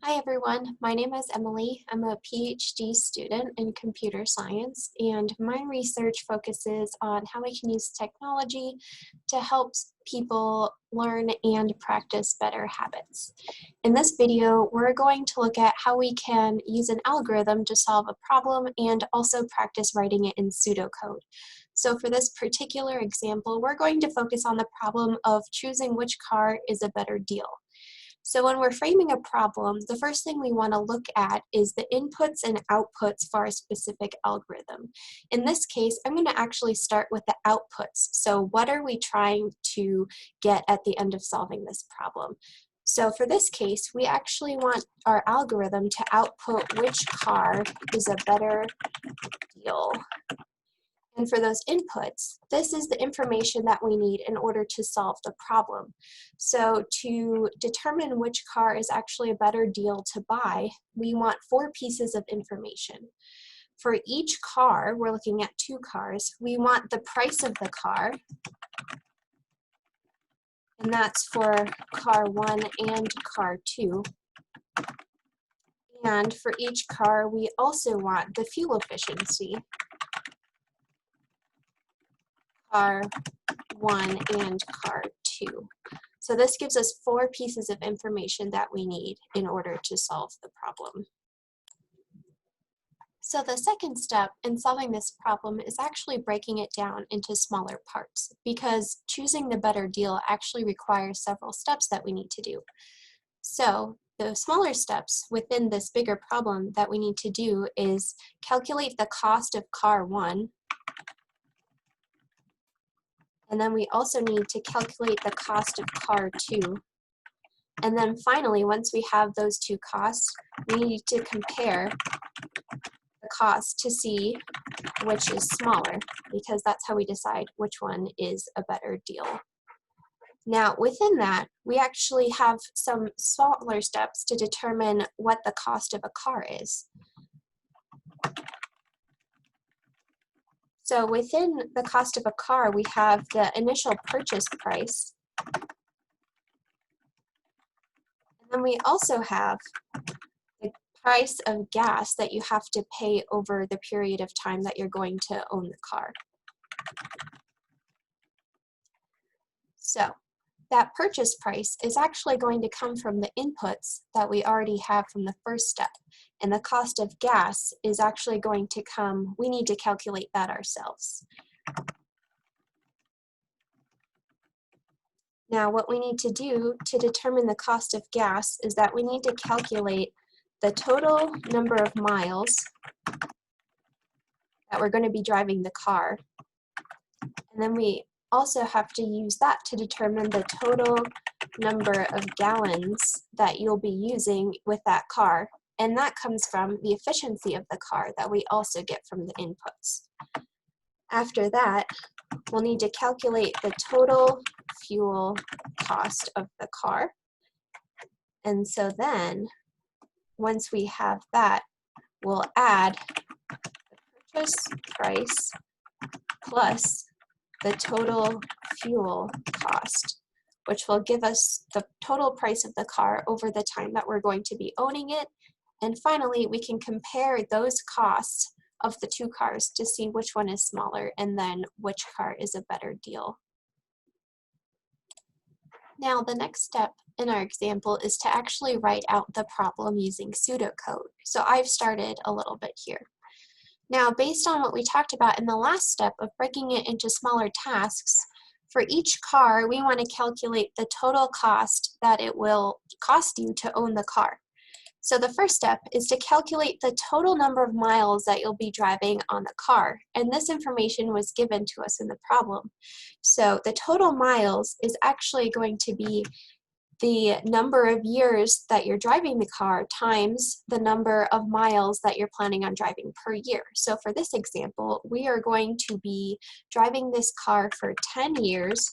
Hi everyone, my name is Emily. I'm a PhD student in computer science, and my research focuses on how we can use technology to help people learn and practice better habits. In this video, we're going to look at how we can use an algorithm to solve a problem and also practice writing it in pseudocode. So for this particular example, we're going to focus on the problem of choosing which car is a better deal. So when we're framing a problem, the first thing we want to look at is the inputs and outputs for a specific algorithm. In this case, I'm going to actually start with the outputs. So what are we trying to get at the end of solving this problem? So for this case, we actually want our algorithm to output which car is a better deal. And for those inputs, this is the information that we need in order to solve the problem. So to determine which car is actually a better deal to buy, we want 4 pieces of information. For each car, we're looking at 2 cars, we want the price of the car, and that's for car 1 and car 2. And for each car, we also want the fuel efficiency, car 1 and car 2. So this gives us 4 pieces of information that we need in order to solve the problem. So the second step in solving this problem is actually breaking it down into smaller parts, because choosing the better deal actually requires several steps that we need to do. So the smaller steps within this bigger problem that we need to do is calculate the cost of car 1, and then we also need to calculate the cost of car 2. And then finally, once we have those 2 costs, we need to compare the cost to see which is smaller, because that's how we decide which one is a better deal. Now, within that, we actually have some smaller steps to determine what the cost of a car is. So within the cost of a car, we have the initial purchase price. And then we also have the price of gas that you have to pay over the period of time that you're going to own the car. So that purchase price is actually going to come from the inputs that we already have from the first step. And the cost of gas is actually going to come, we need to calculate that ourselves. Now, what we need to do to determine the cost of gas is that we need to calculate the total number of miles that we're going to be driving the car. And then we also have to use that to determine the total number of gallons that you'll be using with that car. And that comes from the efficiency of the car that we also get from the inputs. After that, we'll need to calculate the total fuel cost of the car. And so then, once we have that, we'll add the purchase price plus the total fuel cost, which will give us the total price of the car over the time that we're going to be owning it. And finally, we can compare those costs of the 2 cars to see which one is smaller and then which car is a better deal. Now, the next step in our example is to actually write out the problem using pseudocode. So I've started a little bit here. Now, based on what we talked about in the last step of breaking it into smaller tasks, for each car, we want to calculate the total cost that it will cost you to own the car. So the first step is to calculate the total number of miles that you'll be driving on the car. And this information was given to us in the problem. So the total miles is actually going to be the number of years that you're driving the car times the number of miles that you're planning on driving per year. So for this example, we are going to be driving this car for 10 years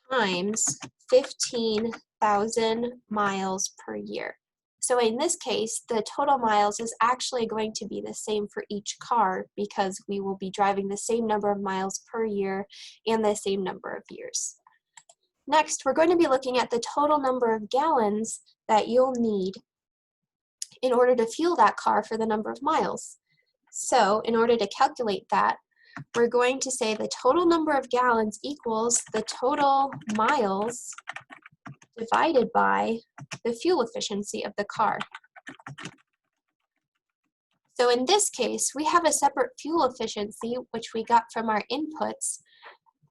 times 15,000 miles per year. So in this case, the total miles is actually going to be the same for each car, because we will be driving the same number of miles per year and the same number of years. Next, we're going to be looking at the total number of gallons that you'll need in order to fuel that car for the number of miles. So in order to calculate that, we're going to say the total number of gallons equals the total miles divided by the fuel efficiency of the car. So in this case, we have a separate fuel efficiency, which we got from our inputs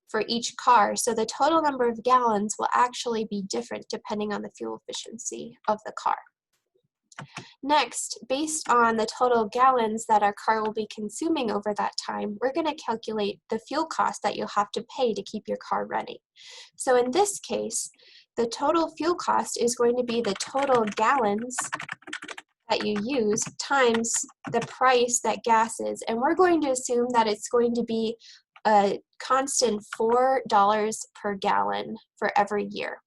for each car. So the total number of gallons will actually be different depending on the fuel efficiency of the car. Next, based on the total gallons that our car will be consuming over that time, we're going to calculate the fuel cost that you'll have to pay to keep your car running. So in this case, the total fuel cost is going to be the total gallons that you use times the price that gas is. And we're going to assume that it's going to be a constant $4 per gallon for every year.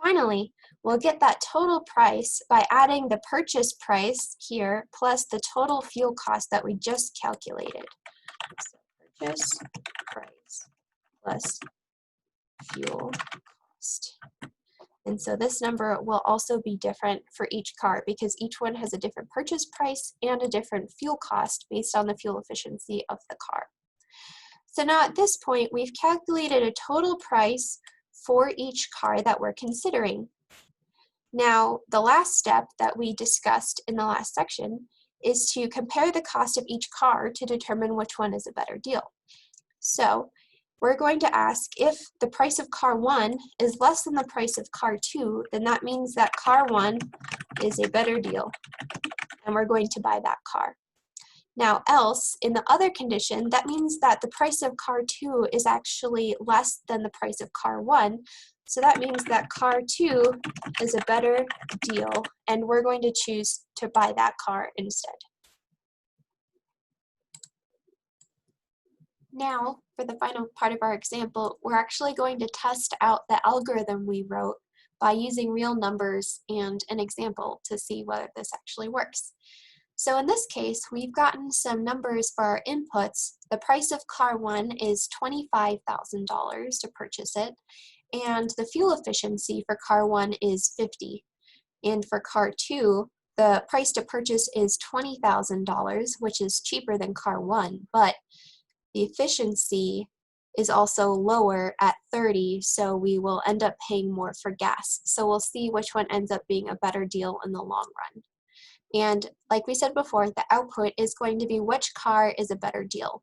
Finally, we'll get that total price by adding the purchase price here plus the total fuel cost that we just calculated. So purchase price plus fuel cost. And so this number will also be different for each car because each one has a different purchase price and a different fuel cost based on the fuel efficiency of the car. So now at this point, we've calculated a total price for each car that we're considering. Now, the last step that we discussed in the last section is to compare the cost of each car to determine which one is a better deal. So we're going to ask if the price of car 1 is less than the price of car 2, then that means that car 1 is a better deal, and we're going to buy that car. Now else, in the other condition, that means that the price of car 2 is actually less than the price of car 1, so that means that car 2 is a better deal, and we're going to choose to buy that car instead. Now, for the final part of our example, we're actually going to test out the algorithm we wrote by using real numbers and an example to see whether this actually works. So in this case, we've gotten some numbers for our inputs. The price of car 1 is $25,000 to purchase it, and the fuel efficiency for car 1 is 50. And for car 2, the price to purchase is $20,000, which is cheaper than car 1, but the efficiency is also lower at 30, so we will end up paying more for gas. So we'll see which one ends up being a better deal in the long run. And like we said before, the output is going to be which car is a better deal.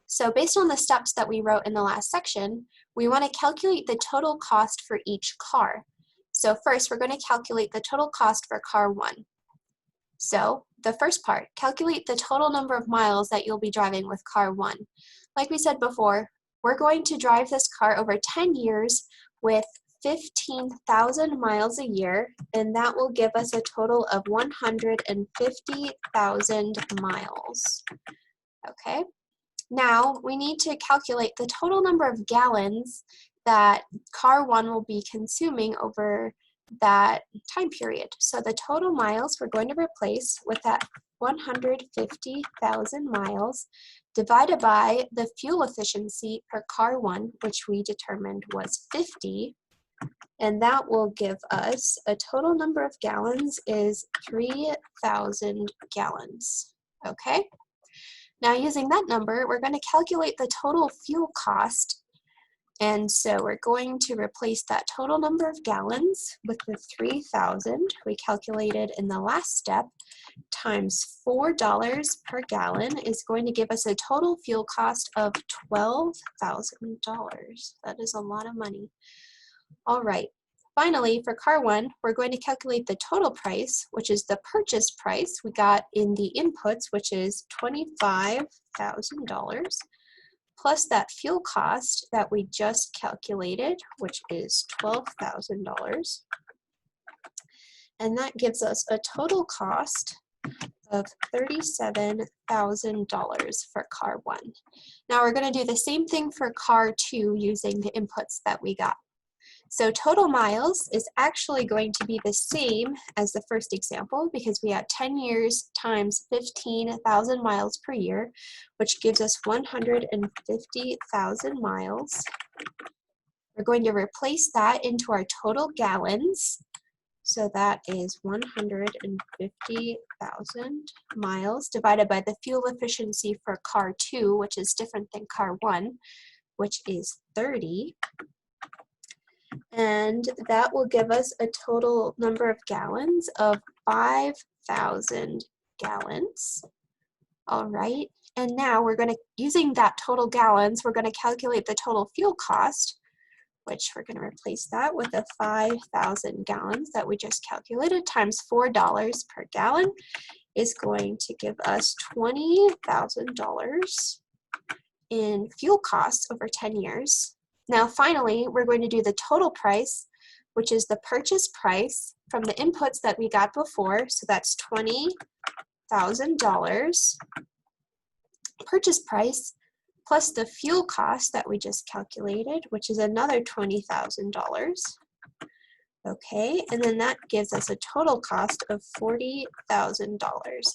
So based on the steps that we wrote in the last section, we want to calculate the total cost for each car. So first, we're going to calculate the total cost for car 1. So the first part, calculate the total number of miles that you'll be driving with car 1. Like we said before, we're going to drive this car over 10 years with 15,000 miles a year, and that will give us a total of 150,000 miles. Okay, now we need to calculate the total number of gallons that car 1 will be consuming over that time period. So the total miles we're going to replace with that 150,000 miles divided by the fuel efficiency per car 1, which we determined was 50, and that will give us a total number of gallons is 3,000 gallons. Okay, now using that number, we're going to calculate the total fuel cost. And so we're going to replace that total number of gallons with the 3,000 we calculated in the last step times $4 per gallon is going to give us a total fuel cost of $12,000. That is a lot of money. All right. Finally, for car 1, we're going to calculate the total price, which is the purchase price we got in the inputs, which is $25,000. Plus that fuel cost that we just calculated, which is $12,000. And that gives us a total cost of $37,000 for car 1. Now we're going to do the same thing for car 2 using the inputs that we got. So total miles is actually going to be the same as the first example because we have 10 years times 15,000 miles per year, which gives us 150,000 miles. We're going to replace that into our total gallons. So that is 150,000 miles divided by the fuel efficiency for car 2, which is different than car 1, which is 30. And that will give us a total number of gallons of 5,000 gallons. All right, and now we're going to, using that total gallons, we're going to calculate the total fuel cost, which we're going to replace that with the 5,000 gallons that we just calculated times $4 per gallon is going to give us $20,000 in fuel costs over 10 years. Now finally, we're going to do the total price, which is the purchase price from the inputs that we got before. So that's $20,000 purchase price plus the fuel cost that we just calculated, which is another $20,000. Okay, and then that gives us a total cost of $40,000.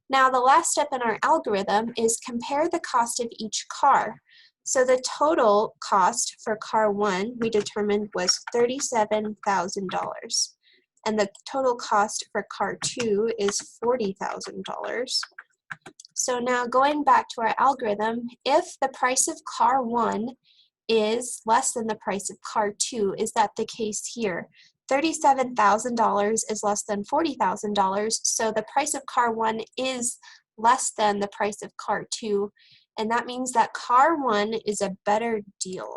Now the last step in our algorithm is compare the cost of each car. So the total cost for car 1 we determined was $37,000. And the total cost for car 2 is $40,000. So now going back to our algorithm, if the price of car 1 is less than the price of car 2, is that the case here? $37,000 is less than $40,000, so the price of car 1 is less than the price of car 2, and that means that car 1 is a better deal.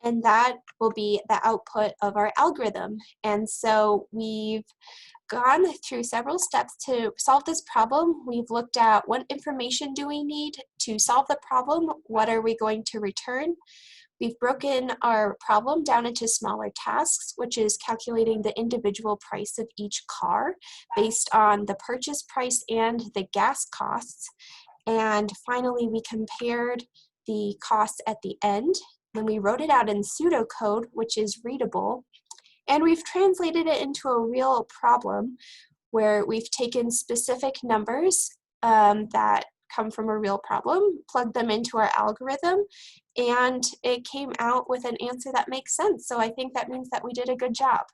And that will be the output of our algorithm. And so we've gone through several steps to solve this problem. We've looked at what information do we need to solve the problem, what are we going to return. We've broken our problem down into smaller tasks, which is calculating the individual price of each car based on the purchase price and the gas costs. And finally, we compared the costs at the end. Then we wrote it out in pseudocode, which is readable. And we've translated it into a real problem where we've taken specific numbers that come from a real problem, plugged them into our algorithm, and it came out with an answer that makes sense. So I think that means that we did a good job.